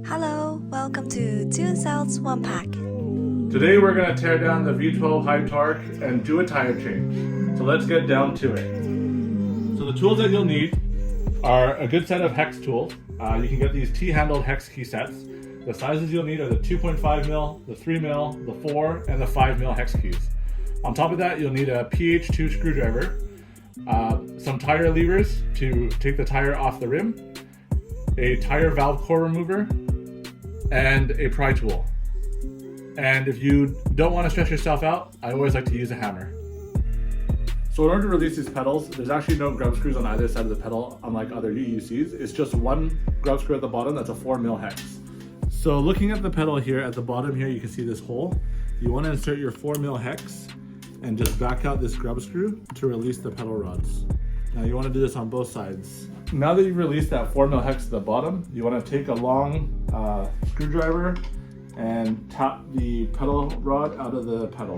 Hello, welcome to 2 Cells 1 Pack. Today we're going to tear down the V12 high torque and do a tire change. So let's get down to it. So the tools that you'll need are a good set of hex tools. You can get these T-handled hex key sets. The sizes you'll need are the 2.5mm, the 3mm, the 4, and the 5mm hex keys. On top of that, you'll need a PH2 screwdriver, some tire levers to take the tire off the rim, a tire valve core remover, and a pry tool. And if you don't want to stress yourself out, I always like to use a hammer. So in order to release these pedals, there's actually no grub screws on either side of the pedal, unlike other UUCs. It's just one grub screw at the bottom that's a 4mm hex. So looking at the pedal here, at the bottom here, you can see this hole. You want to insert your 4mm hex and just back out this grub screw to release the pedal rods. Now you want to do this on both sides. Now that you've released that 4mm hex at the bottom, you want to take a long screwdriver and tap the pedal rod out of the pedal.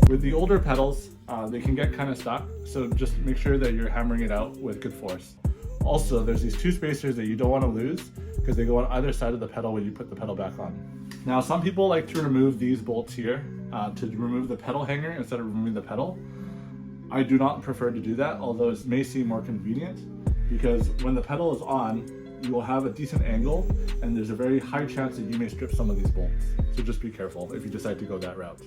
With the older pedals, they can get kind of stuck, so just make sure that you're hammering it out with good force. Also, there's these two spacers that you don't want to lose because they go on either side of the pedal when you put the pedal back on. Now, some people like to remove these bolts here to remove the pedal hanger instead of removing the pedal. I do not prefer to do that, although it may seem more convenient, because when the pedal is on, you will have a decent angle and there's a very high chance that you may strip some of these bolts. So just be careful if you decide to go that route.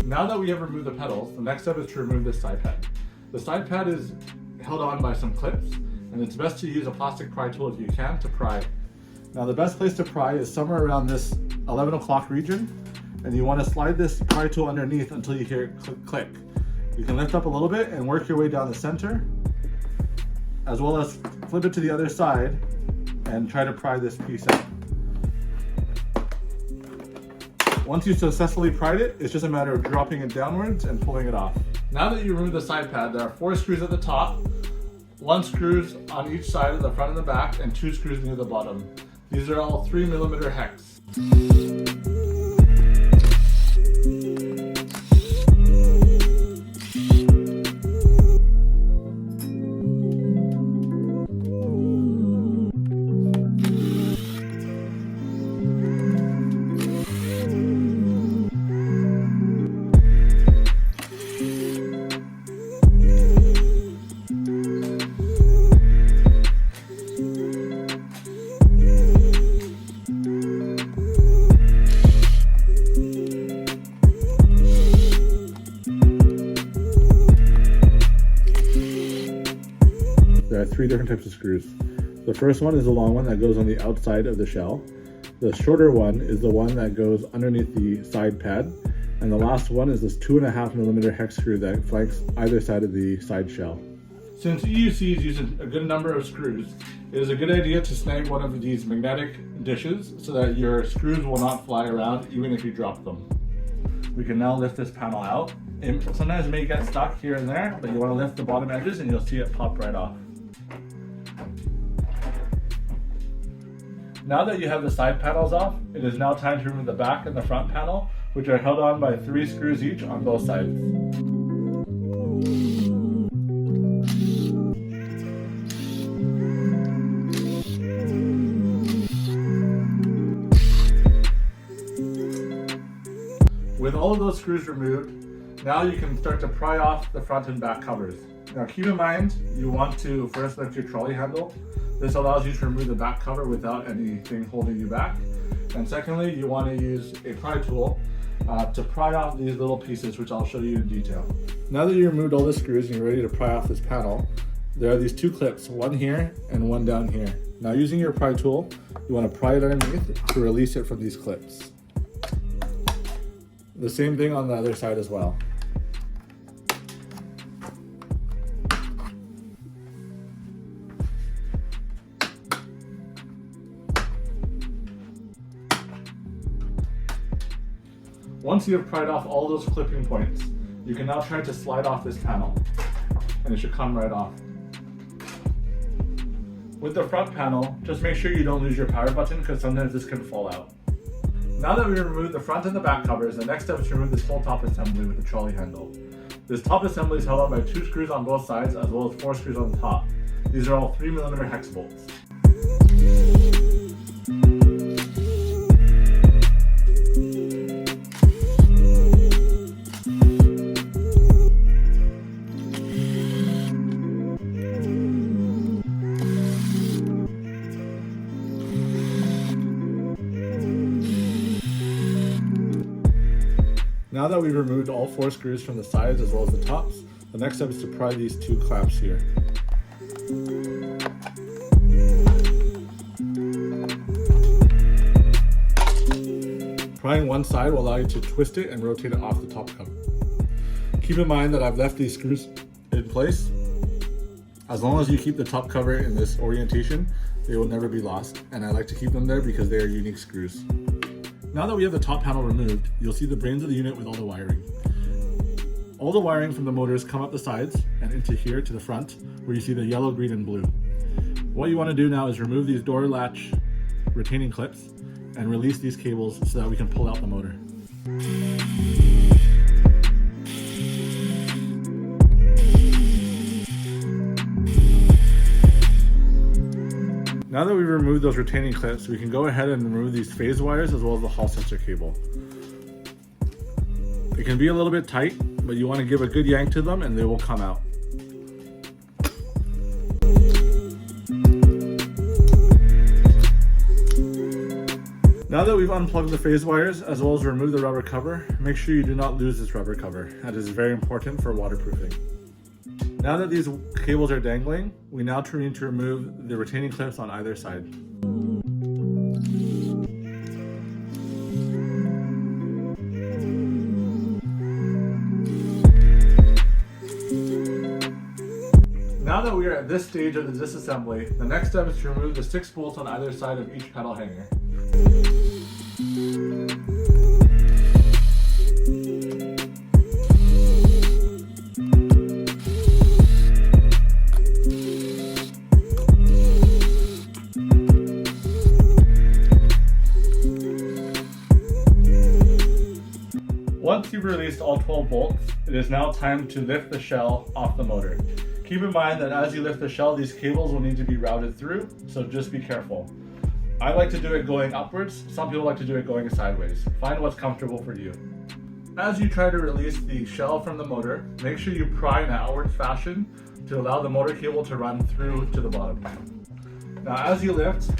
Now that we have removed the pedals, the next step is to remove this side pad. The side pad is held on by some clips, and it's best to use a plastic pry tool if you can to pry. Now the best place to pry is somewhere around this 11 o'clock region, and you want to slide this pry tool underneath until you hear it click. You can lift up a little bit and work your way down the center, as well as flip it to the other side and try to pry this piece out. Once you've successfully pried it, it's just a matter of dropping it downwards and pulling it off. Now that you remove the side pad, there are 4 screws at the top, 1 screws on each side of the front and the back, and 2 screws near the bottom. These are all 3mm hex. There are 3 different types of screws. The first one is the long one that goes on the outside of the shell. The shorter one is the one that goes underneath the side pad. And the last one is this 2.5mm hex screw that flanks either side of the side shell. Since EUCs use a good number of screws, it is a good idea to snag one of these magnetic dishes so that your screws will not fly around even if you drop them. We can now lift this panel out. Sometimes it may get stuck here and there, but you want to lift the bottom edges and you'll see it pop right off. Now that you have the side panels off, it is now time to remove the back and the front panel, which are held on by 3 screws each on both sides. With all of those screws removed, now you can start to pry off the front and back covers. Now keep in mind, you want to first lift your trolley handle. This allows you to remove the back cover without anything holding you back. And secondly, you want to use a pry tool to pry off these little pieces, which I'll show you in detail. Now that you removed all the screws and you're ready to pry off this panel, there are these 2 clips, one here and one down here. Now using your pry tool, you want to pry it underneath to release it from these clips. The same thing on the other side as well. Once you have pried off all those clipping points, you can now try to slide off this panel, and it should come right off. With the front panel, just make sure you don't lose your power button because sometimes this can fall out. Now that we've removed the front and the back covers, the next step is to remove this whole top assembly with the trolley handle. This top assembly is held up by 2 screws on both sides as well as 4 screws on the top. These are all 3mm hex bolts. Now that we've removed all 4 screws from the sides as well as the tops, the next step is to pry these 2 clamps here. Prying one side will allow you to twist it and rotate it off the top cover. Keep in mind that I've left these screws in place. As long as you keep the top cover in this orientation, they will never be lost, and I like to keep them there because they are unique screws. Now that we have the top panel removed, you'll see the brains of the unit with all the wiring. All the wiring from the motors come up the sides and into here to the front, where you see the yellow, green, and blue. What you want to do now is remove these door latch retaining clips and release these cables so that we can pull out the motor. Now that we've removed those retaining clips, we can go ahead and remove these phase wires as well as the hall sensor cable. It can be a little bit tight, but you want to give a good yank to them and they will come out. Now that we've unplugged the phase wires as well as removed the rubber cover, make sure you do not lose this rubber cover. That is very important for waterproofing. Now that these cables are dangling, we now need to remove the retaining clips on either side. Now that we are at this stage of the disassembly, the next step is to remove the 6 bolts on either side of each pedal hanger. Once you've released all 12 bolts, it is now time to lift the shell off the motor. Keep in mind that as you lift the shell, these cables will need to be routed through, so just be careful. I like to do it going upwards, some people like to do it going sideways. Find what's comfortable for you. As you try to release the shell from the motor, make sure you pry in an outward fashion to allow the motor cable to run through to the bottom. Now as you lift,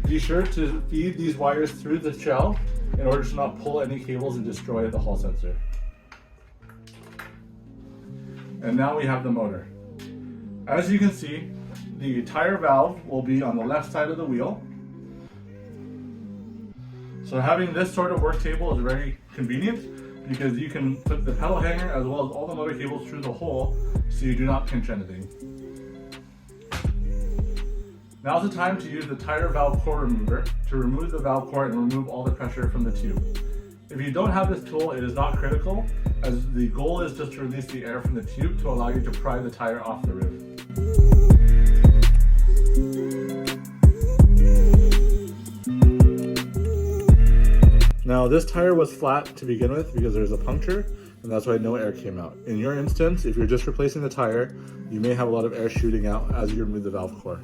be sure to feed these wires through the shell in order to not pull any cables and destroy the hall sensor. And now we have the motor. As you can see, the tire valve will be on the left side of the wheel. So having this sort of work table is very convenient because you can put the pedal hanger as well as all the motor cables through the hole so you do not pinch anything. Now's the time to use the tire valve core remover to remove the valve core and remove all the pressure from the tube. If you don't have this tool, it is not critical, as the goal is just to release the air from the tube to allow you to pry the tire off the rim. Now this tire was flat to begin with because there's a puncture, and that's why no air came out. In your instance, if you're just replacing the tire, you may have a lot of air shooting out as you remove the valve core.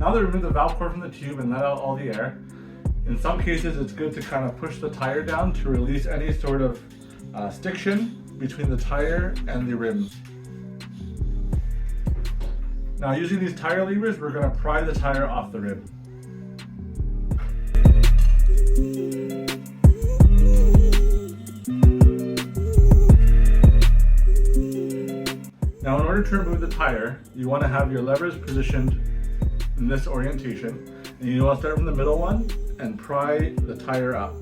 Now that we remove the valve core from the tube and let out all the air, in some cases it's good to kind of push the tire down to release any sort of stiction between the tire and the rims. Now using these tire levers, we're going to pry the tire off the rim. Now in order to remove the tire, you want to have your levers positioned in this orientation, and you want to start from the middle one and pry the tire up.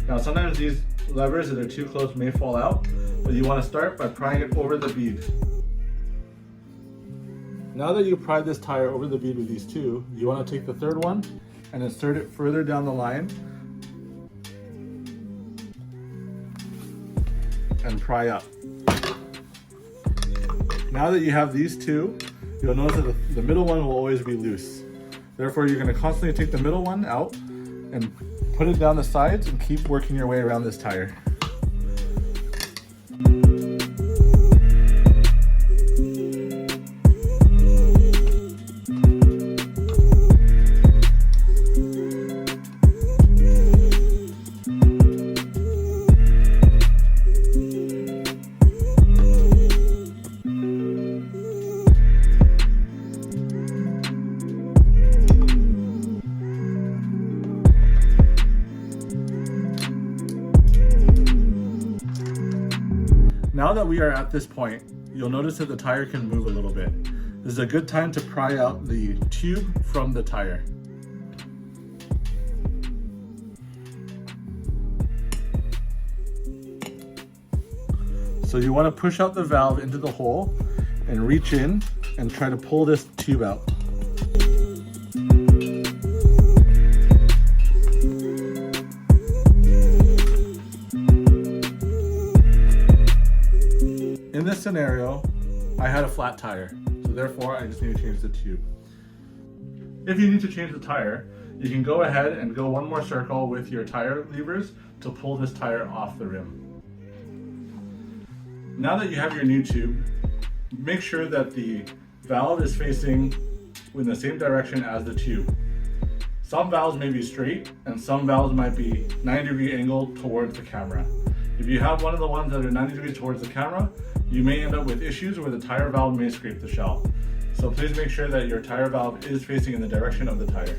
Now sometimes these levers, if they're too close, may fall out, but you want to start by prying it over the bead. Now that you pried this tire over the bead with these two, you want to take the third one and insert it further down the line and pry up. Now that you have these two, you'll notice that the middle one will always be loose. Therefore, you're going to constantly take the middle one out and put it down the sides and keep working your way around this tire. Now that we are at this point, you'll notice that the tire can move a little bit. This is a good time to pry out the tube from the tire. So you want to push out the valve into the hole and reach in and try to pull this tube out. In this scenario, I had a flat tire, so therefore I just need to change the tube. If you need to change the tire, you can go ahead and go one more circle with your tire levers to pull this tire off the rim. Now that you have your new tube, make sure that the valve is facing in the same direction as the tube. Some valves may be straight and some valves might be 90-degree angle towards the camera. If you have one of the ones that are 90 degrees towards the camera, you may end up with issues where the tire valve may scrape the shell. So please make sure that your tire valve is facing in the direction of the tire.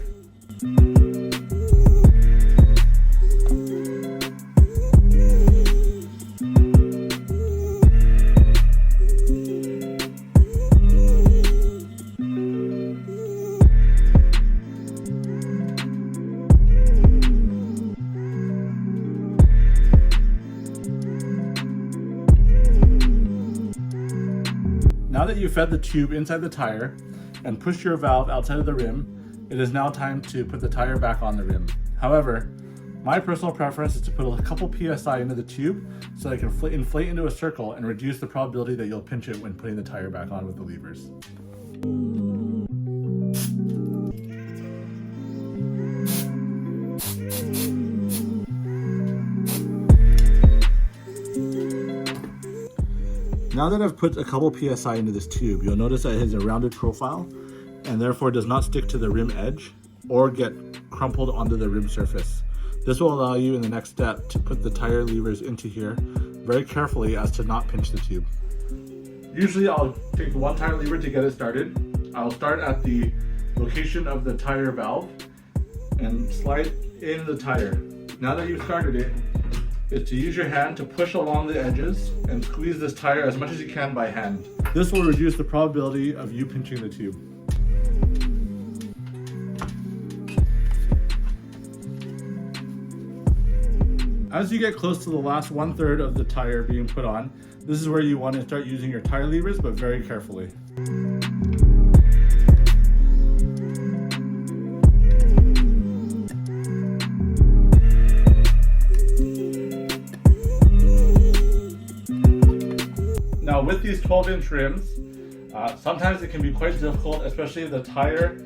Now that you've fed the tube inside the tire and pushed your valve outside of the rim, it is now time to put the tire back on the rim. However, my personal preference is to put a couple PSI into the tube so that it can inflate into a circle and reduce the probability that you'll pinch it when putting the tire back on with the levers. Now that I've put a couple PSI into this tube, you'll notice that it has a rounded profile and therefore does not stick to the rim edge or get crumpled onto the rim surface. This will allow you in the next step to put the tire levers into here very carefully as to not pinch the tube. Usually I'll take one tire lever to get it started. I'll start at the location of the tire valve and slide in the tire. Now that you've started it, is to use your hand to push along the edges and squeeze this tire as much as you can by hand. This will reduce the probability of you pinching the tube. As you get close to the last 1/3 of the tire being put on, this is where you want to start using your tire levers, but very carefully. Now with these 12-inch rims, sometimes it can be quite difficult, especially if the tire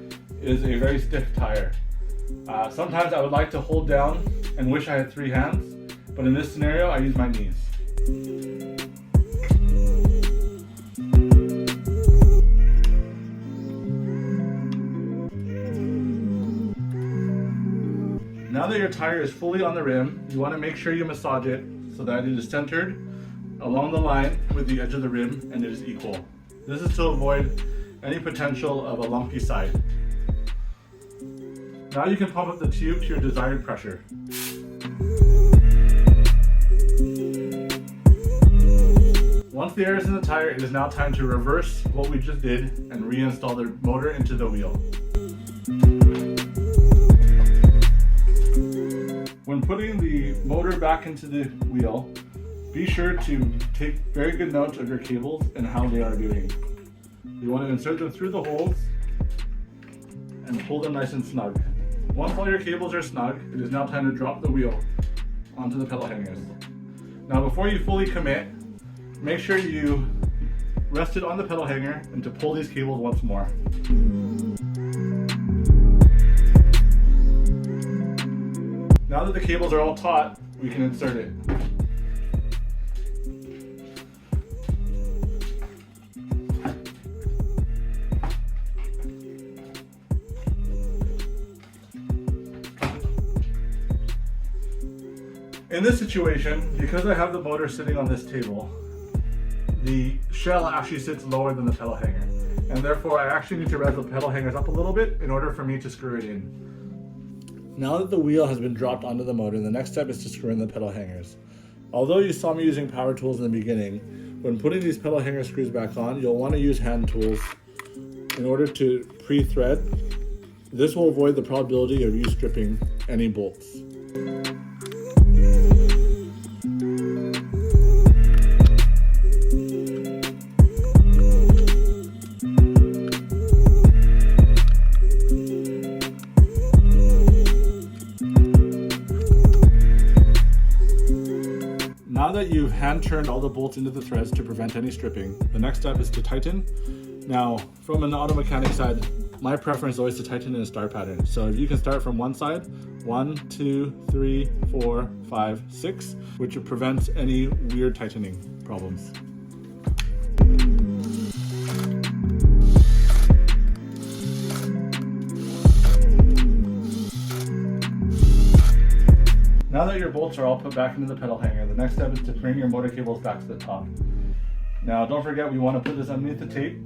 is a very stiff tire. Sometimes I would like to hold down and wish I had 3 hands, but in this scenario I use my knees. Now that your tire is fully on the rim, you want to make sure you massage it so that it is centered along the line with the edge of the rim and it is equal. This is to avoid any potential of a lumpy side. Now you can pump up the tube to your desired pressure. Once the air is in the tire, it is now time to reverse what we just did and reinstall the motor into the wheel. When putting the motor back into the wheel, be sure to take very good note of your cables and how they are doing. You want to insert them through the holes and pull them nice and snug. Once all your cables are snug, it is now time to drop the wheel onto the pedal hangers. Now before you fully commit, make sure you rest it on the pedal hanger and to pull these cables once more. Now that the cables are all taut, we can insert it. In this situation, because I have the motor sitting on this table, the shell actually sits lower than the pedal hanger, and therefore I actually need to raise the pedal hangers up a little bit in order for me to screw it in. Now that the wheel has been dropped onto the motor, the next step is to screw in the pedal hangers. Although you saw me using power tools in the beginning, when putting these pedal hanger screws back on, you'll want to use hand tools in order to pre-thread. This will avoid the probability of you stripping any bolts. Now that you've hand turned all the bolts into the threads to prevent any stripping, the next step is to tighten. Now, from an auto mechanic side, my preference is always to tighten in a star pattern. So if you can start from one side, 1, 2, 3, 4, 5, 6, which prevents any weird tightening problems. Now that your bolts are all put back into the pedal hanger, the next step is to bring your motor cables back to the top. Now don't forget, we want to put this underneath the tape,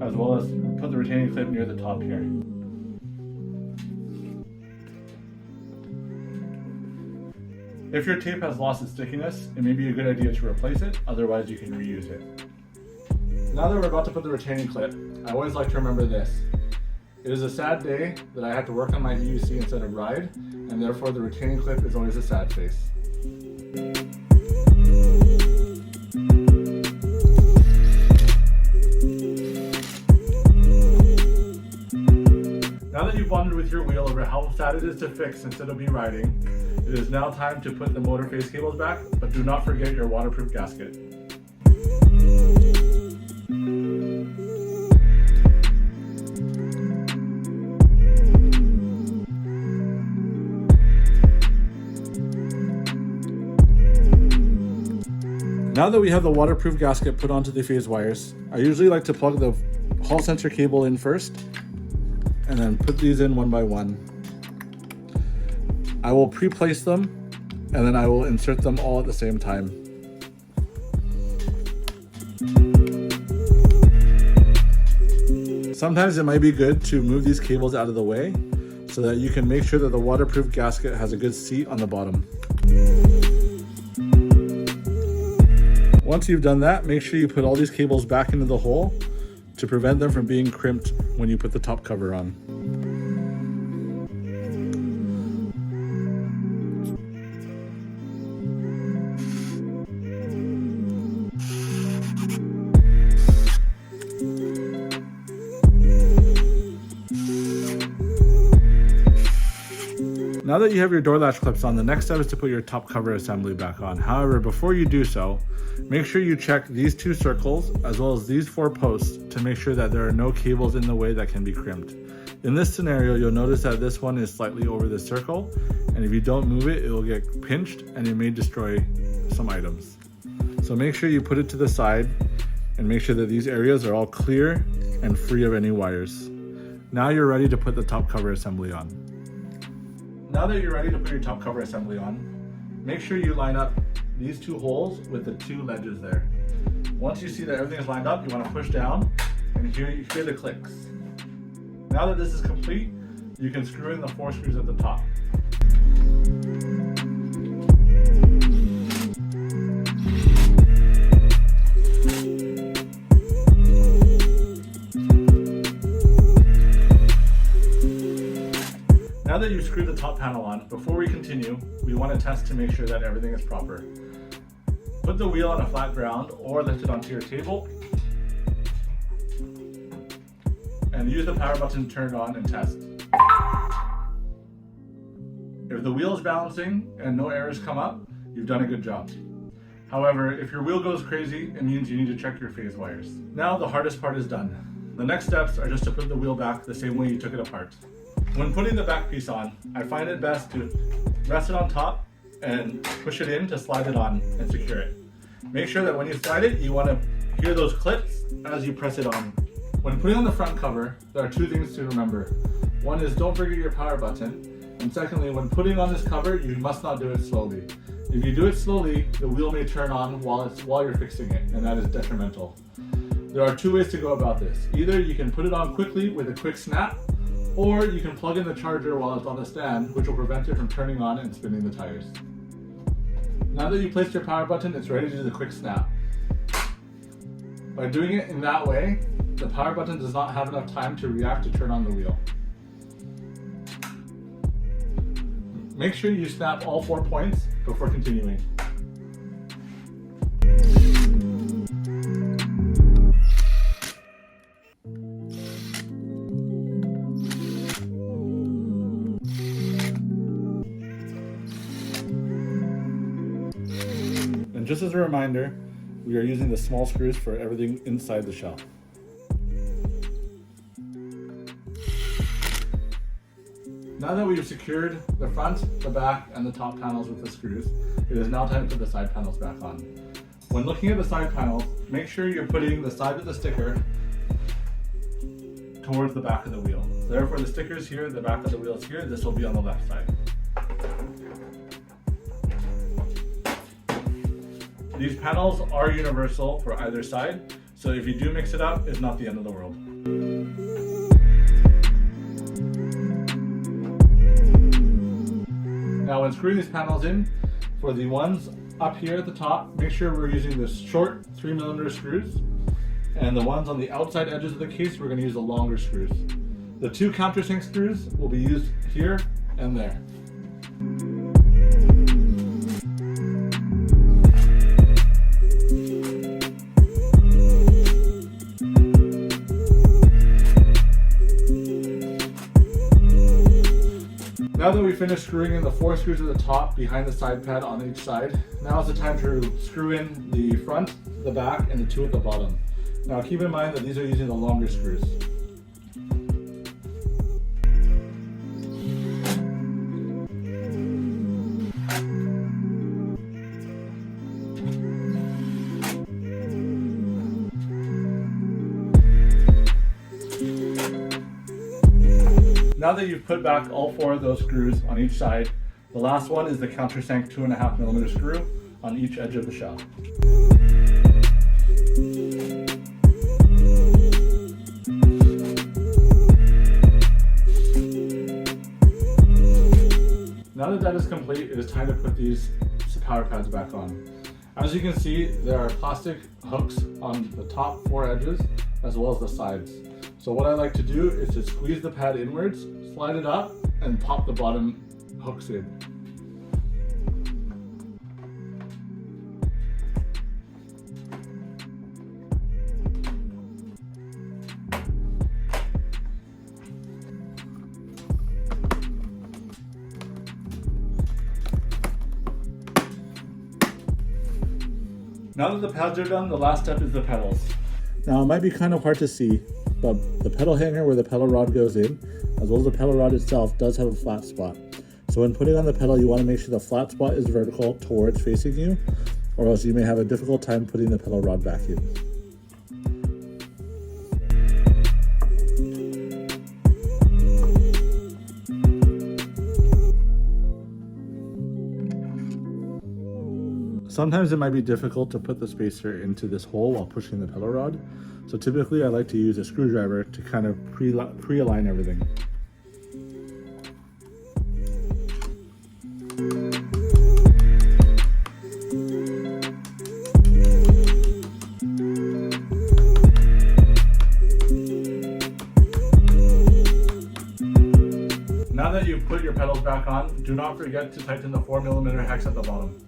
as well as put the retaining clip near the top here. If your tape has lost its stickiness, it may be a good idea to replace it, otherwise you can reuse it. Now that we're about to put the retaining clip, I always like to remember this. It is a sad day that I had to work on my EUC instead of ride, and therefore the retaining clip is always a sad face. Now that you've bonded with your wheel over how sad it is to fix instead of me riding, it is now time to put the motor face cables back, but do not forget your waterproof gasket. Now that we have the waterproof gasket put onto the phase wires, I usually like to plug the hall sensor cable in first and then put these in one by one. I will pre-place them and then I will insert them all at the same time. Sometimes it might be good to move these cables out of the way so that you can make sure that the waterproof gasket has a good seat on the bottom. Once you've done that, make sure you put all these cables back into the hole to prevent them from being crimped when you put the top cover on. Now that you have your door latch clips on, the next step is to put your top cover assembly back on. However, before you do so, make sure you check these 2 circles as well as these 4 posts to make sure that there are no cables in the way that can be crimped. In this scenario, you'll notice that this one is slightly over the circle, and if you don't move it, it will get pinched and it may destroy some items. So make sure you put it to the side and make sure that these areas are all clear and free of any wires. Now you're ready to put the top cover assembly on. Now that you're ready to put your top cover assembly on, make sure you line up these 2 holes with the 2 ledges there. Once you see that everything is lined up, you want to push down and you hear the clicks. Now that this is complete, you can screw in the 4 screws at the top. Now that you've screwed the top panel on, before we continue, we want to test to make sure that everything is proper. Put the wheel on a flat ground or lift it onto your table and use the power button to turn it on and test. If the wheel is balancing and no errors come up, you've done a good job. However, if your wheel goes crazy, it means you need to check your phase wires. Now the hardest part is done. The next steps are just to put the wheel back the same way you took it apart. When putting the back piece on, I find it best to rest it on top and push it in to slide it on and secure it. Make sure that when you slide it, you want to hear those clicks as you press it on. When putting on the front cover, there are two things to remember. One is don't forget your power button, and secondly, when putting on this cover, you must not do it slowly. If you do it slowly, the wheel may turn on while you're fixing it, and that is detrimental. There are two ways to go about this. Either you can put it on quickly with a quick snap, or you can plug in the charger while it's on the stand, which will prevent it from turning on and spinning the tires. Now that you've placed your power button, it's ready to do the quick snap. By doing it in that way, the power button does not have enough time to react to turn on the wheel. Make sure you snap all 4 points before continuing. And just as a reminder, we are using the small screws for everything inside the shell. Now that we've secured the front, the back, and the top panels with the screws, it is now time to put the side panels back on. When looking at the side panels, make sure you're putting the side of the sticker towards the back of the wheel. Therefore, the sticker is here, the back of the wheel is here, this will be on the left side. These panels are universal for either side, so if you do mix it up, it's not the end of the world. Now when screwing these panels in, for the ones up here at the top, make sure we're using the short 3mm screws, and the ones on the outside edges of the case, we're going to use the longer screws. The two countersink screws will be used here and there. Now that we finished screwing in the 4 screws at the top behind the side pad on each side, now is the time to screw in the front, the back, and the 2 at the bottom. Now keep in mind that these are using the longer screws. Now that you've put back all 4 of those screws on each side, the last one is the countersink 2.5mm screw on each edge of the shell. Now that is complete, it is time to put these power pads back on. As you can see, there are plastic hooks on the top 4 edges as well as the sides. So what I like to do is to squeeze the pad inwards, slide it up, and pop the bottom hooks in. Now that the pads are done, the last step is the pedals. Now it might be kind of hard to see, but the pedal hanger where the pedal rod goes in, as well as the pedal rod itself, does have a flat spot. So when putting on the pedal, you want to make sure the flat spot is vertical towards facing you, or else you may have a difficult time putting the pedal rod back in. Sometimes it might be difficult to put the spacer into this hole while pushing the pedal rod, so typically I like to use a screwdriver to kind of pre-align everything. Now that you've put your pedals back on, do not forget to tighten the 4mm hex at the bottom.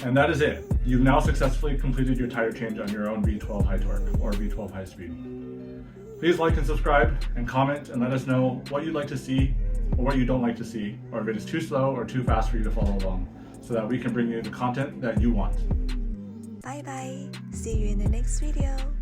And that is it. You've now successfully completed your tire change on your own V12 high torque or V12 high speed. Please like and subscribe and comment and let us know what you'd like to see or what you don't like to see, or if it is too slow or too fast for you to follow along, so that we can bring you the content that you want. Bye bye. See you in the next video.